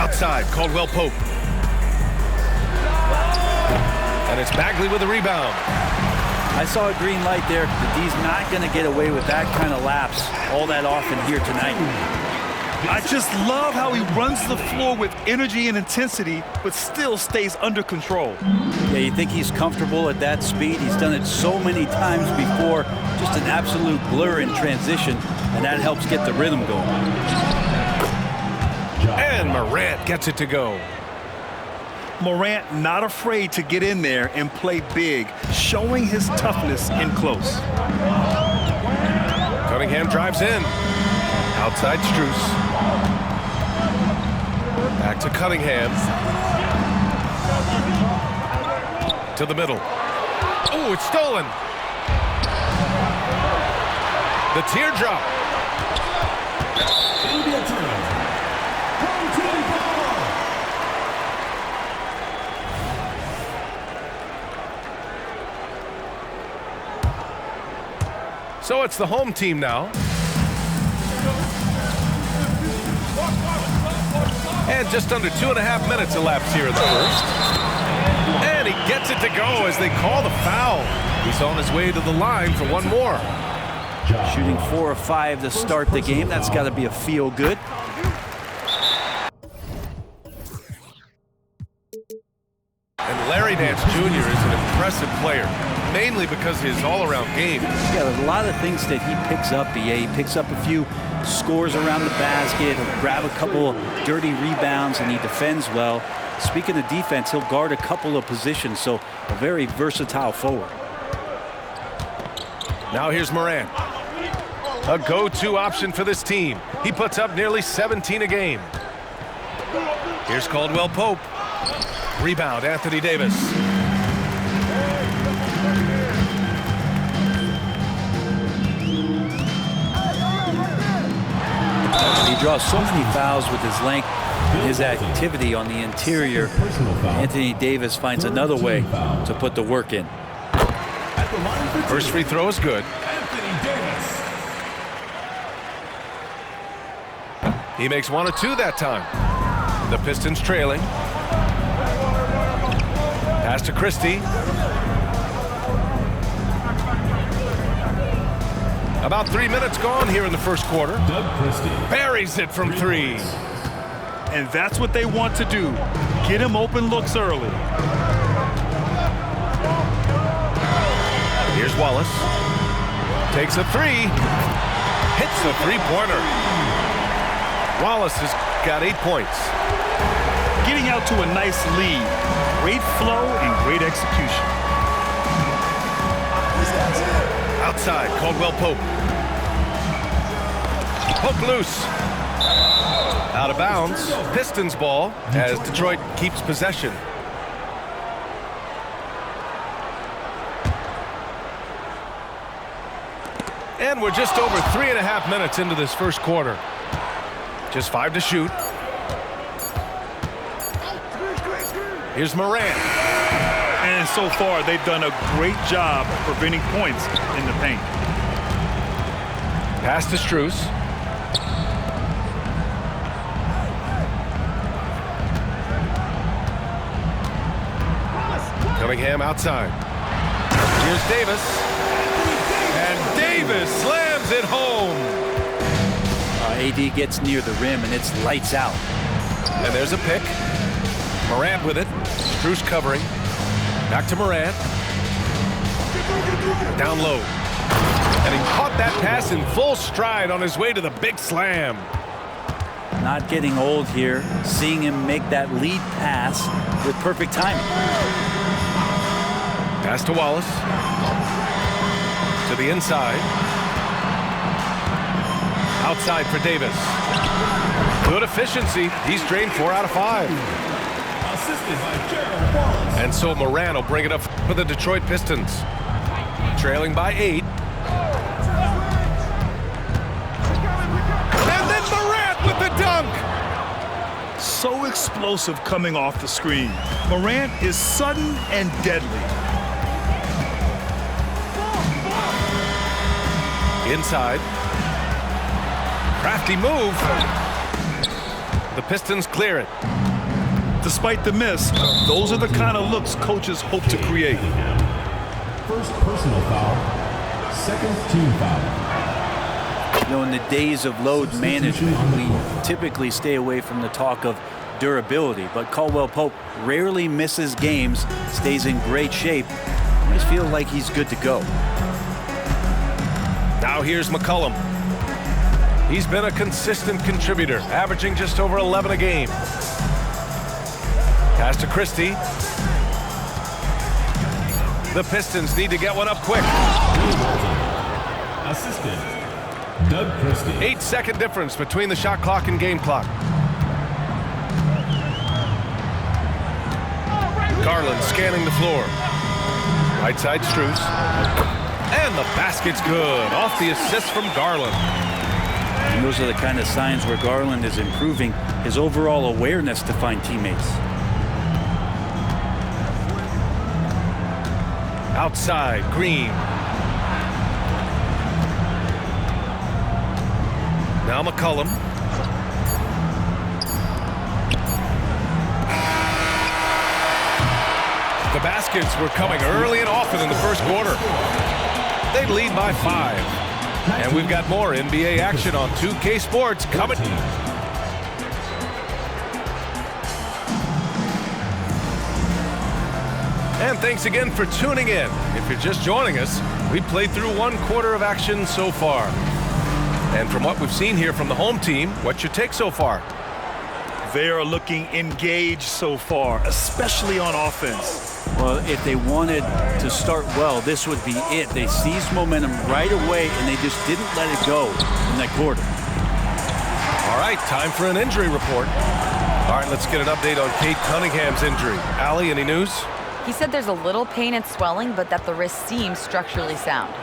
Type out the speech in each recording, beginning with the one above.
Outside, Caldwell Pope. And it's Bagley with the rebound. I saw a green light there. The D's not going to get away with that kind of lapse all that often here tonight. I just love how he runs the floor with energy and intensity, but still stays under control. Yeah, you think he's comfortable at that speed? He's done it so many times before. Just an absolute blur in transition, and that helps get the rhythm going. And Morant gets it to go. Morant not afraid to get in there and play big, showing his toughness in close. Cunningham drives in. Outside Strus. Back to Cunningham. To the middle. Oh, it's stolen. The teardrop. So it's the home team now. And just under 2.5 minutes elapsed here in the first. And he gets it to go as they call the foul. He's on his way to the line for one more. Shooting 4 of 5 to start the game. That's got to be a feel good. And Larry Nance Jr. is an impressive player, mainly because of his all-around game. Yeah, there's a lot of things that he picks up, BA. He picks up a few scores around the basket, he'll grab a couple dirty rebounds, and he defends well. Speaking of defense, he'll guard a couple of positions, so a very versatile forward. Now here's Morant. A go-to option for this team. He puts up nearly 17 a game. Here's Caldwell Pope. Rebound, Anthony Davis. He draws so many fouls with his length and his activity on the interior. Anthony Davis finds another way to put the work in. First free throw is good. He makes 1 of 2 that time. The Pistons trailing. Pass to Christie. About 3 minutes gone here in the first quarter. Buries it from 3. And that's what they want to do. Get him open looks early. Here's Wallace. Takes a 3. Hits the three-pointer. Wallace has got 8 points. Getting out to a nice lead. Great flow and great execution. Outside, Caldwell Pope. Pope loose. Out of bounds. Pistons ball as Detroit keeps possession. And we're just over 3.5 minutes into this first quarter. Just 5 to shoot. Here's Morant. And so far, they've done a great job preventing points in the paint. Pass to Strus. Cunningham outside. Here's Davis. And Davis slams it home. AD gets near the rim, and it's lights out. And there's a pick. Morant with it. Strus covering. Back to Morant. Down low. And he caught that pass in full stride on his way to the big slam. Not getting old here. Seeing him make that lead pass with perfect timing. Pass to Wallace. To the inside. Outside for Davis. Good efficiency. He's drained 4 out of 5. And so Morant will bring it up for the Detroit Pistons. Trailing by 8. And then Morant with the dunk. So explosive coming off the screen. Morant is sudden and deadly. Inside. Crafty move. The Pistons clear it. Despite the miss, those are the kind of looks coaches hope to create. First personal foul, second team foul. You know, in the days of load management, we typically stay away from the talk of durability, but Caldwell Pope rarely misses games, stays in great shape. I just feel like he's good to go. Now here's McCollum. He's been a consistent contributor, averaging just over 11 a game. Pass to Christie. The Pistons need to get one up quick. Assistant, Doug Christie. 8-second difference between the shot clock and game clock. Garland scanning the floor. Right side Strus. And the basket's good. Off the assist from Garland. And those are the kind of signs where Garland is improving his overall awareness to find teammates. Outside, Green. Now McCollum. The baskets were coming early and often in the first quarter. They lead by 5. And we've got more NBA action on 2K Sports coming. And thanks again for tuning in. If you're just joining us, we played through 1 quarter of action so far. And from what we've seen here from the home team, what's your take so far? They are looking engaged so far, especially on offense. Well, if they wanted to start well, this would be it. They seized momentum right away, and they just didn't let it go in that quarter. All right, time for an injury report. All right, let's get an update on Cade Cunningham's injury. Allie, any news? He said there's a little pain and swelling, but that the wrist seems structurally sound.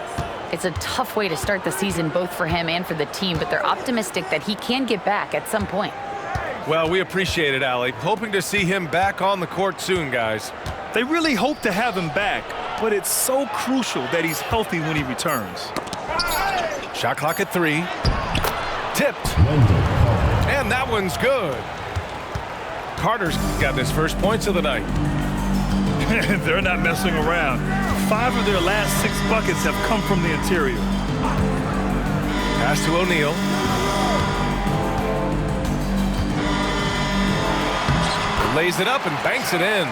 It's a tough way to start the season, both for him and for the team, but they're optimistic that he can get back at some point. Well, we appreciate it, Allie. Hoping to see him back on the court soon, guys. They really hope to have him back, but it's so crucial that he's healthy when he returns. Shot clock at 3. Tipped. And that one's good. Carter's got his first points of the night. They're not messing around. 5 of their last 6 buckets have come from the interior. Pass to O'Neal. Lays it up and banks it in.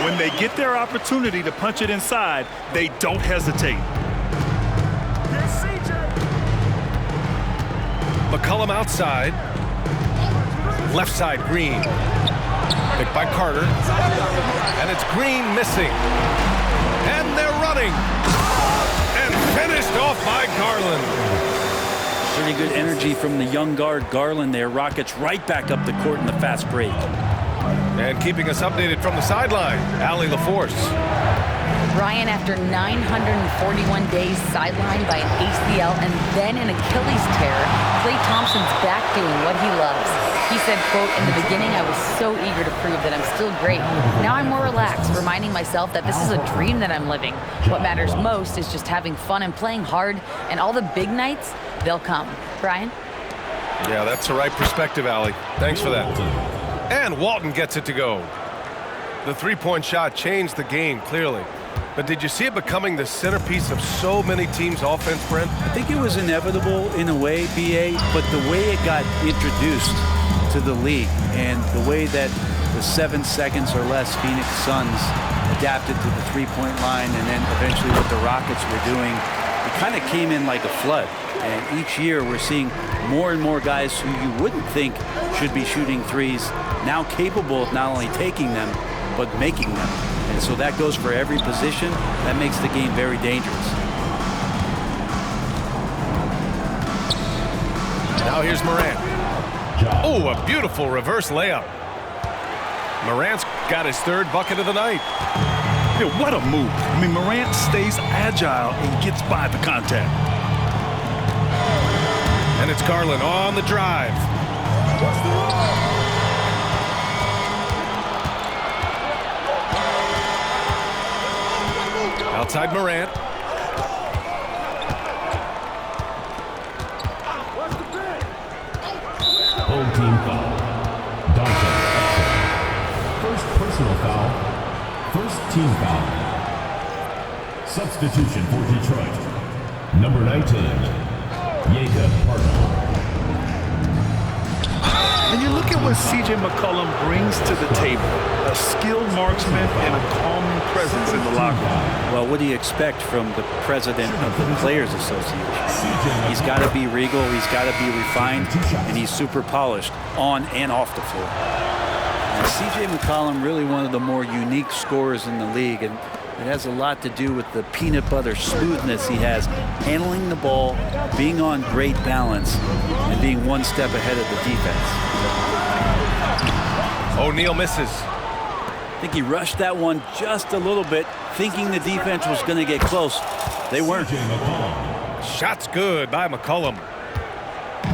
When they get their opportunity to punch it inside, they don't hesitate. McCollum outside. Left side, Green. Picked by Carter. And it's Green missing. And they're running. And finished off by Garland. Pretty good energy from the young guard Garland there. Rockets right back up the court in the fast break. And keeping us updated from the sideline, Allie LaForce. Brian, after 941 days sidelined by an ACL and then an Achilles tear, Klay Thompson's back doing what he loves. He said, quote, "In the beginning, I was so eager to prove that I'm still great. Now I'm more relaxed, reminding myself that this is a dream that I'm living. What matters most is just having fun and playing hard, and all the big nights, they'll come." Brian? Yeah, that's the right perspective, Allie. Thanks for that. And Walton gets it to go. The three-point shot changed the game, clearly. But did you see it becoming the centerpiece of so many teams' offense, Brent? I think it was inevitable in a way, BA, but the way it got introduced to the league and the way that the 7 seconds or less Phoenix Suns adapted to the three-point line and then eventually what the Rockets were doing, it kind of came in like a flood. And each year we're seeing more and more guys who you wouldn't think should be shooting threes now capable of not only taking them, but making them. And so that goes for every position. That makes the game very dangerous. Now here's Morant. Oh, a beautiful reverse layup. Morant's got his 3rd bucket of the night. Yeah, what a move. I mean, Morant stays agile and gets by the contact. And it's Garland on the drive. Outside Morant. Home team foul. Dante Exum. First personal foul. First team foul. Substitution for Detroit. Number 19, Jakob Parton. And you look at what C.J. McCollum brings to the table. A skilled marksman and a calming presence in the locker room. Well, what do you expect from the president of the Players Association? He's got to be regal, he's got to be refined, and he's super polished on and off the floor. And C.J. McCollum, really one of the more unique scorers in the league, and it has a lot to do with the peanut butter smoothness he has, handling the ball, being on great balance, and being one step ahead of the defense. O'Neal misses. I think he rushed that one just a little bit, thinking the defense was going to get close. They weren't. Shot's good by McCollum.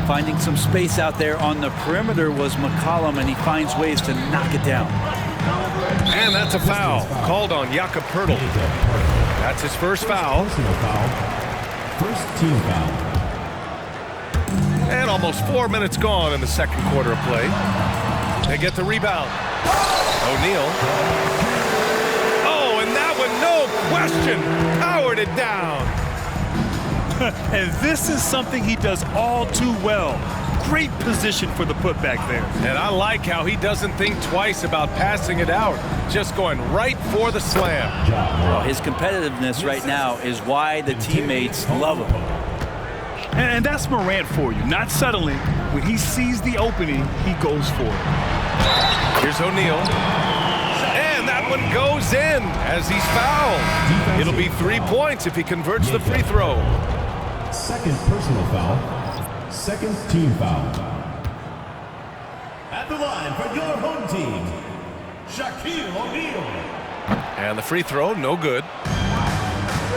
Finding some space out there on the perimeter was McCollum, and he finds ways to knock it down. And that's a foul called on Jakob Poeltl. That's his first foul. First team foul. And almost 4 minutes gone in the second quarter of play. They get the rebound. O'Neal. Oh, and that one, no question, powered it down. And this is something he does all too well. Great position for the putback there. And I like how he doesn't think twice about passing it out, just going right for the slam. Well, his competitiveness right now is why the teammates love him. And that's Morant for you. Not settling. When he sees the opening, he goes for it. Here's O'Neal. And that one goes in as he's fouled. It'll be 3 points if he converts the free throw. Second personal foul. Second team foul. At the line for your home team, Shaquille O'Neal. And the free throw, no good.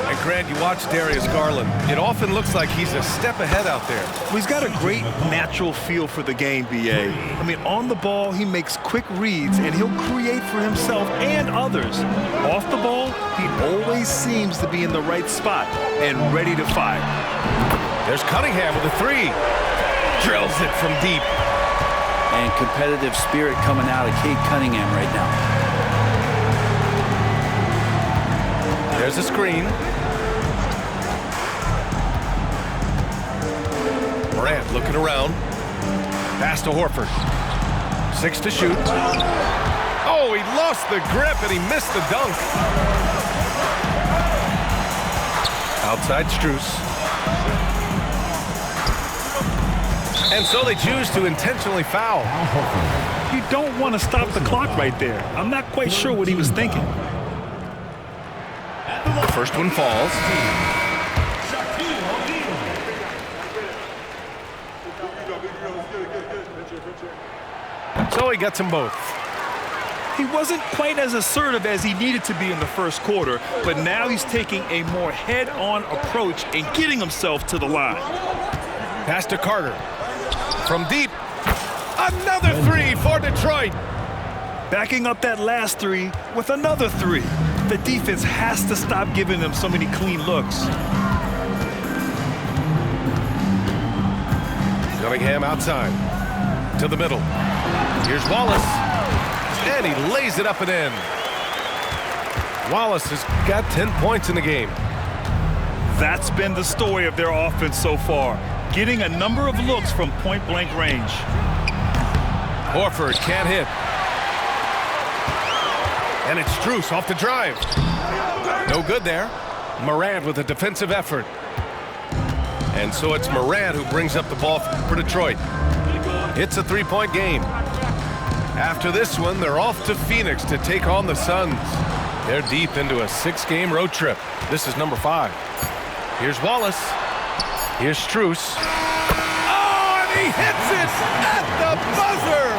And Grant, you watch Darius Garland. It often looks like he's a step ahead out there. Well, he's got a great natural feel for the game, B.A. I mean, on the ball, he makes quick reads, and he'll create for himself and others. Off the ball, he always seems to be in the right spot and ready to fire. There's Cunningham with a three. Drills it from deep. And competitive spirit coming out of Cade Cunningham right now. There's a screen. Morant looking around. Pass to Horford. 6 to shoot. Oh, he lost the grip and he missed the dunk. Outside Strus. And so they choose to intentionally foul. You don't want to stop the clock right there. I'm not quite sure what he was thinking. The first one falls. So he gets them both. He wasn't quite as assertive as he needed to be in the first quarter, but now he's taking a more head-on approach and getting himself to the line. Pass to Carter. From deep. Another three for Detroit. Backing up that last three with another three. The defense has to stop giving them so many clean looks. Cunningham outside. To the middle. Here's Wallace. And he lays it up and in. Wallace has got 10 points in the game. That's been the story of their offense so far. Getting a number of looks from point-blank range. Horford can't hit. And it's Strus off the drive. No good there. Morant with a defensive effort. And so it's Morant who brings up the ball for Detroit. It's a three-point game. After this one, they're off to Phoenix to take on the Suns. They're deep into a 6-game road trip. This is number 5. Here's Wallace. Here's Strus. Oh, and he hits it at the buzzer.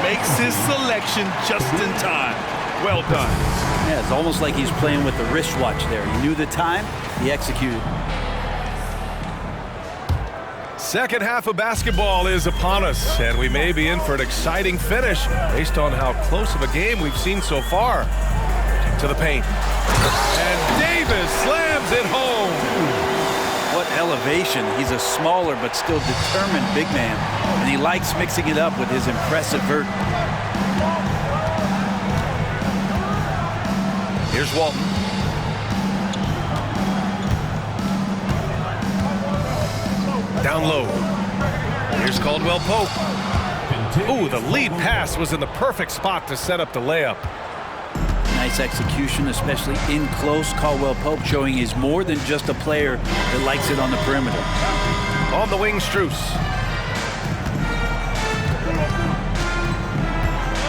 Makes his selection just in time. Well done. Yeah, it's almost like he's playing with the wristwatch there. He knew the time, he executed. Second half of basketball is upon us, and we may be in for an exciting finish based on how close of a game we've seen so far. To the paint. And Davis slams it home. What elevation. He's a smaller but still determined big man. And he likes mixing it up with his impressive vert. Here's Walton. Down low. Here's Caldwell Pope. Ooh, the lead pass was in the perfect spot to set up the layup. Nice execution, especially in close. Caldwell Pope showing he's more than just a player that likes it on the perimeter. On the wing, Strus.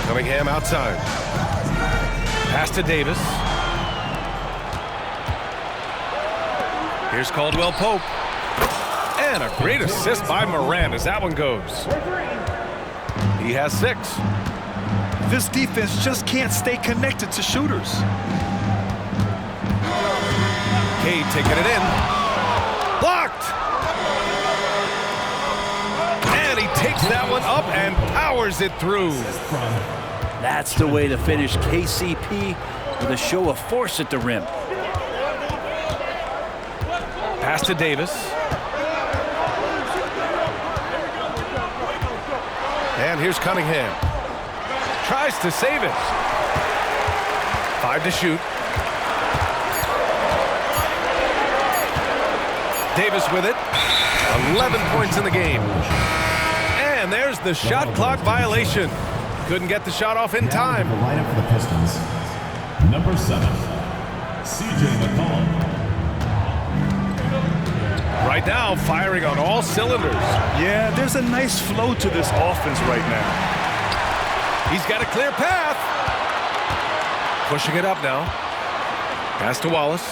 Cunningham outside. Pass to Davis. Here's Caldwell Pope. And a great assist by Morant as that one goes. He has 6. This defense just can't stay connected to shooters. Cade taking it in. Blocked! And he takes that one up and powers it through. That's the way to finish KCP with a show of force at the rim. Pass to Davis. And here's Cunningham. Tries to save it. 5 to shoot. Davis with it. 11 points in the game. And there's the shot clock violation. Couldn't get the shot off in time. The lineup for the Pistons. Number 7, C.J. McCollum. Right now, firing on all cylinders. Yeah, there's a nice flow to this offense right now. He's got a clear path. Pushing it up now. Pass to Wallace.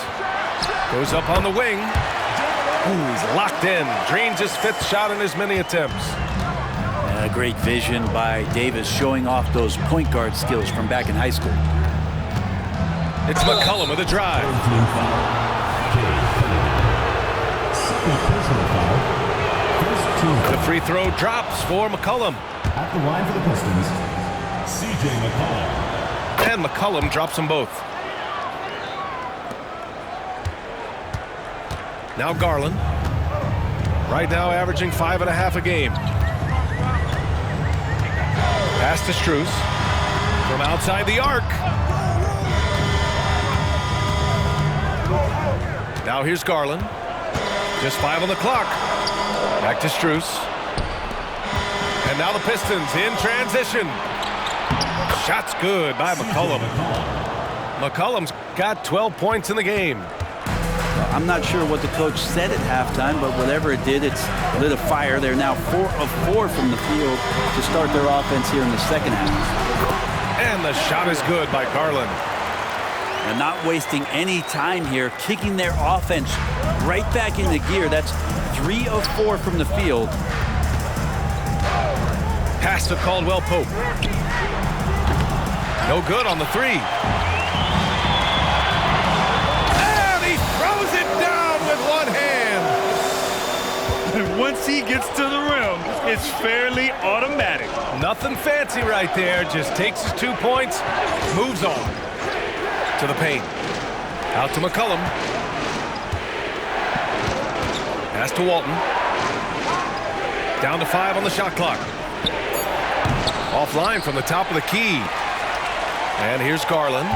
Goes up on the wing. Ooh, he's locked in. Drains his 5th shot in his many attempts. A great vision by Davis, showing off those point guard skills from back in high school. It's McCollum with a drive. The free throw drops for McCollum. At the line for the Pistons, C.J. McCollum. And McCollum drops them both. Now Garland. Right now averaging 5.5 a game. Pass to Strus. From outside the arc. Now here's Garland. Just 5 on the clock. Back to Strus. And now the Pistons in transition. Shot's good by McCollum. McCollum's got 12 points in the game. I'm not sure what the coach said at halftime, but whatever it did, it's lit a fire. They're now 4 of 4 from the field to start their offense here in the second half. And the shot is good by Garland. And not wasting any time here, kicking their offense right back into gear. That's 3 of 4 from the field. Pass to Caldwell Pope. No good on the 3. And he throws it down with one hand. And once he gets to the rim, it's fairly automatic. Nothing fancy right there. Just takes his 2 points, moves on to the paint. Out to McCollum. Pass to Walton. Down to 5 on the shot clock. Offline from the top of the key. And here's Garland.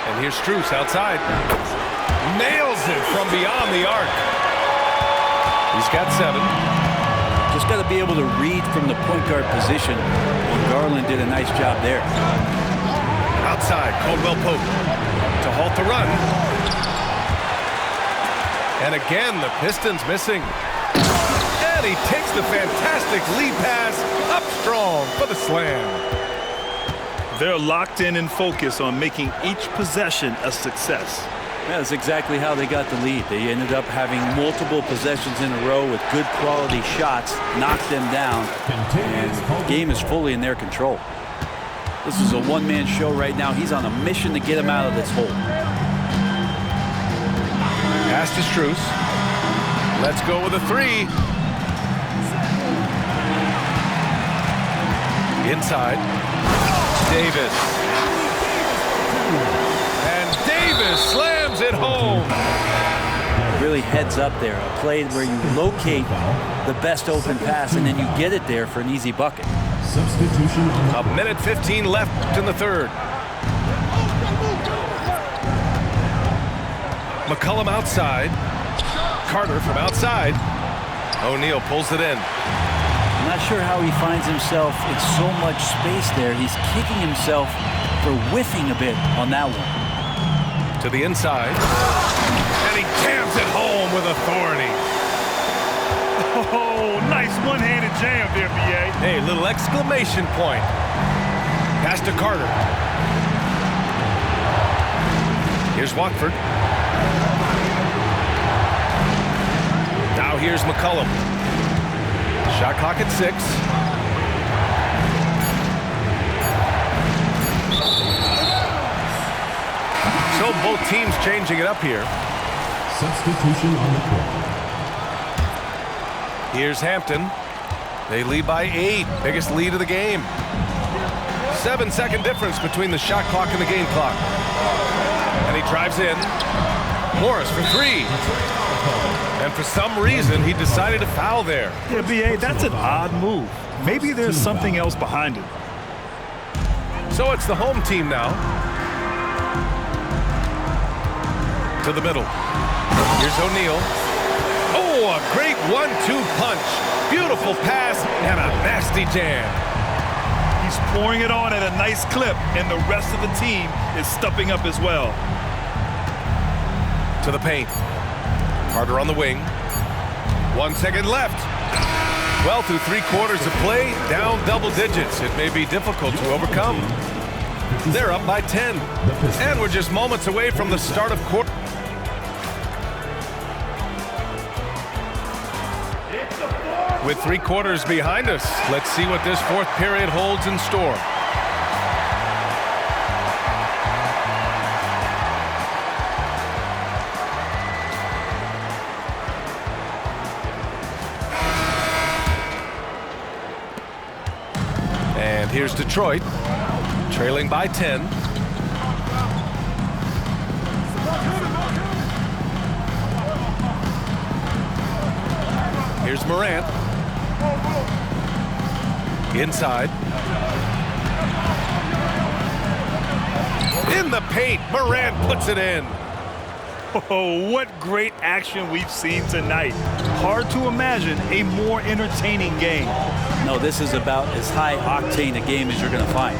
And here's Strus outside. Nails it from beyond the arc. He's got 7. Just got to be able to read from the point guard position. And Garland did a nice job there. Outside, Caldwell Pope to halt the run. And again, the Pistons missing. And he takes the fantastic lead pass up strong for the slam. They're locked in and focused on making each possession a success. That's exactly how they got the lead. They ended up having multiple possessions in a row with good quality shots, knocked them down, and the game is fully in their control. This is a one-man show right now. He's on a mission to get him out of this hole. Pass to Strus. Let's go with a 3. Inside. Davis. And Davis slams it home. really heads up there. A play where you locate the best open pass and then you get it there for an easy bucket. Substitution on the A minute 15 left in the third. McCollum outside. Carter from outside. O'Neal pulls it in. I'm not sure how he finds himself in so much space there. He's kicking himself for whiffing a bit on that one. To the inside. And he jams it home with authority. Oh, nice one-handed jam there, B.A. Hey, little exclamation point. Pass to Carter. Here's Watford. Now here's McCollum. Shot clock at 6. So both teams changing it up here. substitution on the court. Here's Hampton. They lead by 8. Biggest lead of the game. 7-second difference between the shot clock and the game clock. And he drives in. Morris for 3. And for some reason, he decided to foul there. Yeah, B.A., that's an odd move. Maybe there's something else behind it. So it's the home team now. To the middle. Here's O'Neal. Oh, a great 1-2 punch. Beautiful pass and a nasty jam. He's pouring it on at a nice clip, and the rest of the team is stepping up as well. To the paint. Carter on the wing. 1 second left. Well, through 3 quarters of play, down double digits. It may be difficult to overcome. They're up by 10. And we're just moments away from the start of quarter. With 3 quarters behind us, let's see what this 4th period holds in store. And here's Detroit, trailing by 10. Here's Morant. Inside. In the paint, Morant puts it in. Oh, what great action we've seen tonight. Hard to imagine a more entertaining game. No, this is about as high-octane a game as you're going to find.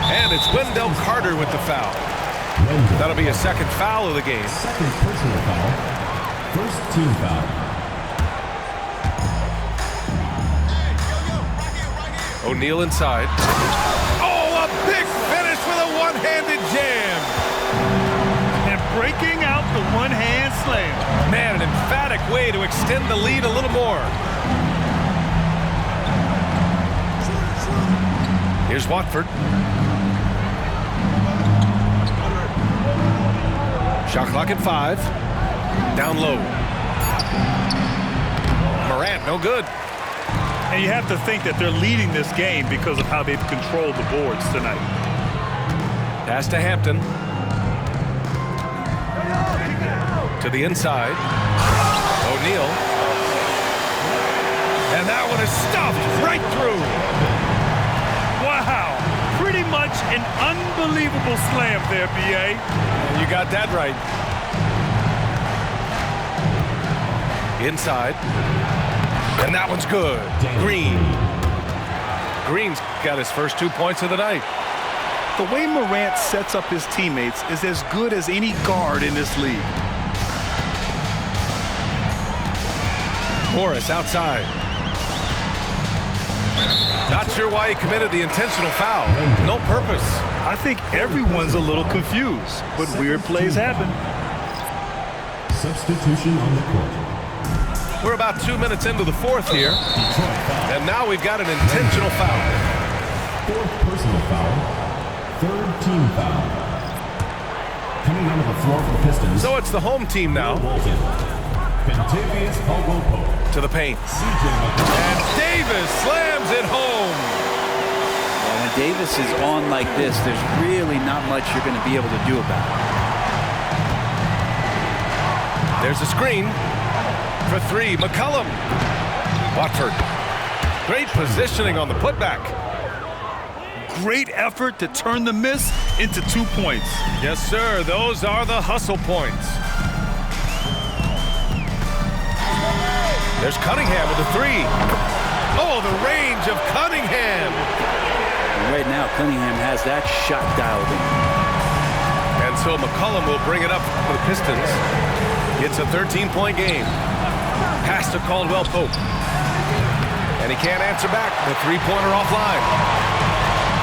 And it's Wendell Carter with the foul. That'll be a 2nd foul of the game. Second personal foul. First team foul. O'Neal inside. Oh, a big finish with a one-handed jam. And breaking out the one-hand slam. Man, an emphatic way to extend the lead a little more. Here's Watford. Shot clock at 5. Down low. Morant, no good. And you have to think that they're leading this game because of how they've controlled the boards tonight. Pass to Hampton. To the inside. O'Neal. And that one is stuffed right through. Wow. Pretty much an unbelievable slam there, B.A. You got that right. Inside. And that one's good. Green. Green's got his first 2 points of the night. The way Morant sets up his teammates is as good as any guard in this league. Morris outside. Not sure why he committed the intentional foul. No purpose. I think everyone's a little confused, but weird plays happen. Substitution on the court. We're about 2 minutes into the 4th here. And now we've got an intentional foul. 4th personal foul. 3rd team foul. Coming onto the floor for the Pistons. So it's the home team now. Walton. Kentavious Caldwell-Pope. To the paint. CJ McCollum. And Davis slams it home. Well, when Davis is on like this, there's really not much you're going to be able to do about it. There's a screen for three. McCollum. Watford. Great positioning on the putback. Great effort to turn the miss into 2 points. Yes, sir. Those are the hustle points. There's Cunningham with a three. Oh, the range of Cunningham. And right now, Cunningham has that shot dialed in. And so McCollum will bring it up for the Pistons. It's a 13-point game. Pass to Caldwell Pope. And he can't answer back. The three-pointer offline.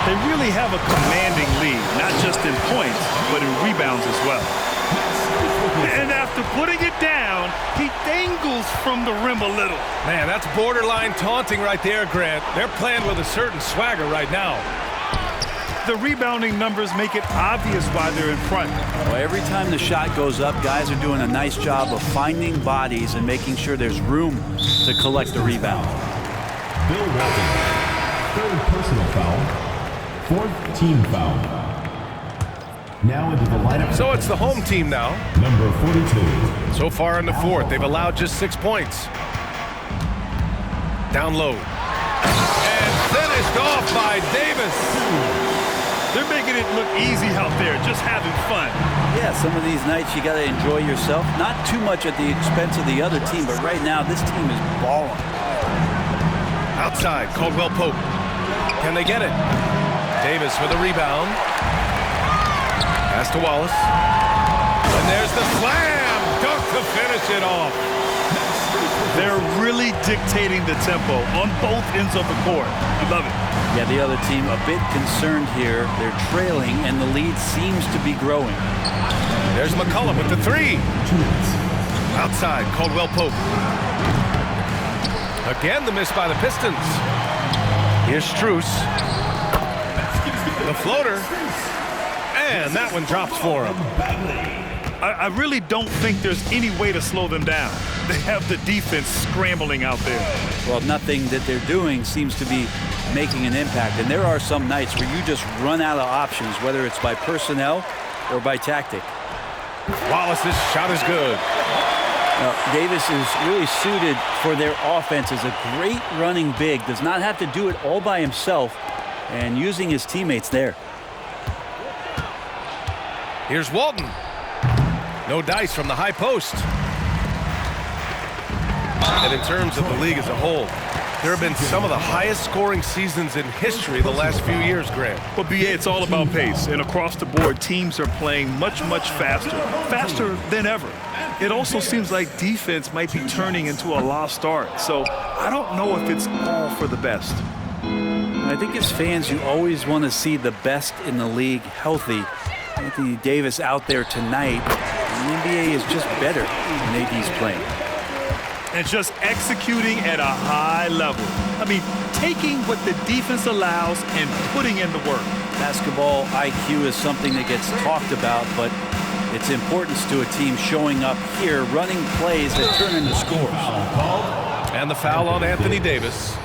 They really have a commanding lead, not just in points, but in rebounds as well. And after putting it down, he dangles from the rim a little. Man, that's borderline taunting right there, Grant. They're playing with a certain swagger right now. The rebounding numbers make it obvious why they're in front. Well, every time the shot goes up, guys are doing a nice job of finding bodies and making sure there's room to collect the rebound. Bill Walton. Third personal foul. Fourth team foul. Now into the lineup. So it's the home team now. Number 42. So far in the fourth, they've allowed just 6 points. Down low. And finished off by Davis. They're making it look easy out there, just having fun. Yeah, some of these nights you got to enjoy yourself. Not too much at the expense of the other team, but right now this team is balling. Outside, Caldwell Pope. Can they get it? Davis with a rebound. Pass to Wallace. And there's the slam dunk to finish it off. They're really dictating the tempo on both ends of the court. I love it. Yeah, the other team a bit concerned here. They're trailing, and the lead seems to be growing. There's McCollum with the three. Outside, Caldwell Pope. Again, the miss by the Pistons. Here's Strus. The floater. And that one drops for him. I really don't think there's any way to slow them down. They have the defense scrambling out there. Well, nothing that they're doing seems to be making an impact. And there are some nights where you just run out of options, whether it's by personnel or by tactic. Wallace's shot is good. Davis is really suited for their offense as a great running big. Does not have to do it all by himself, and using his teammates there. Here's Walton. No dice from the high post. And in terms of the league as a whole, there have been some of the highest scoring seasons in history the last few years, Grant. Well, BA, it's all about pace. And across the board, teams are playing much, much faster. Faster than ever. It also seems like defense might be turning into a lost art. So I don't know if it's all for the best. I think as fans, you always want to see the best in the league healthy. Anthony Davis out there tonight. The NBA is just better when AD's playing. And just executing at a high level. I mean, taking what the defense allows and putting in the work. Basketball IQ is something that gets talked about, but its importance to a team showing up here, running plays that turn into scores. And the foul on Anthony Davis.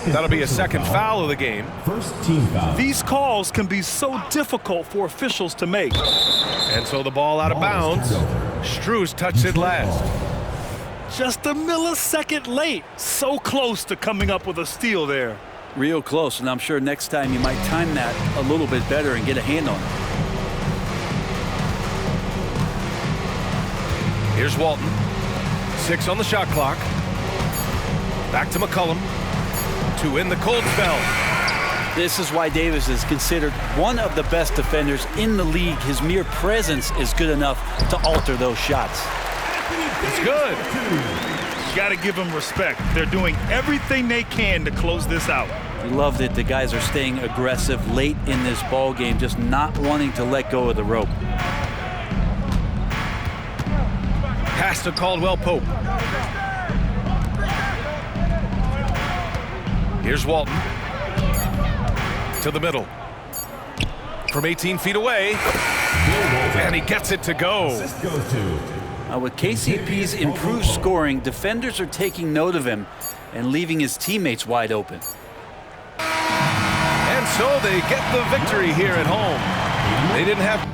That'll be a second foul of the game. First team foul. These calls can be so difficult for officials to make. And so the ball out of bounds. Strus touched it last. Just a millisecond late. So close to coming up with a steal there. Real close, and I'm sure next time you might time that a little bit better and get a hand on it. Here's Walton. 6 on the shot clock. Back to McCollum. To win the cold spell. This is why Davis is considered one of the best defenders in the league. His mere presence is good enough to alter those shots. It's good. You got to give them respect. They're doing everything they can to close this out. We love that the guys are staying aggressive late in this ball game, just not wanting to let go of the rope. Pass to Caldwell Pope. Here's Walton. To the middle. From 18 feet away. And he gets it to go. With KCP's improved scoring, defenders are taking note of him and leaving his teammates wide open. And so they get the victory here at home. They didn't have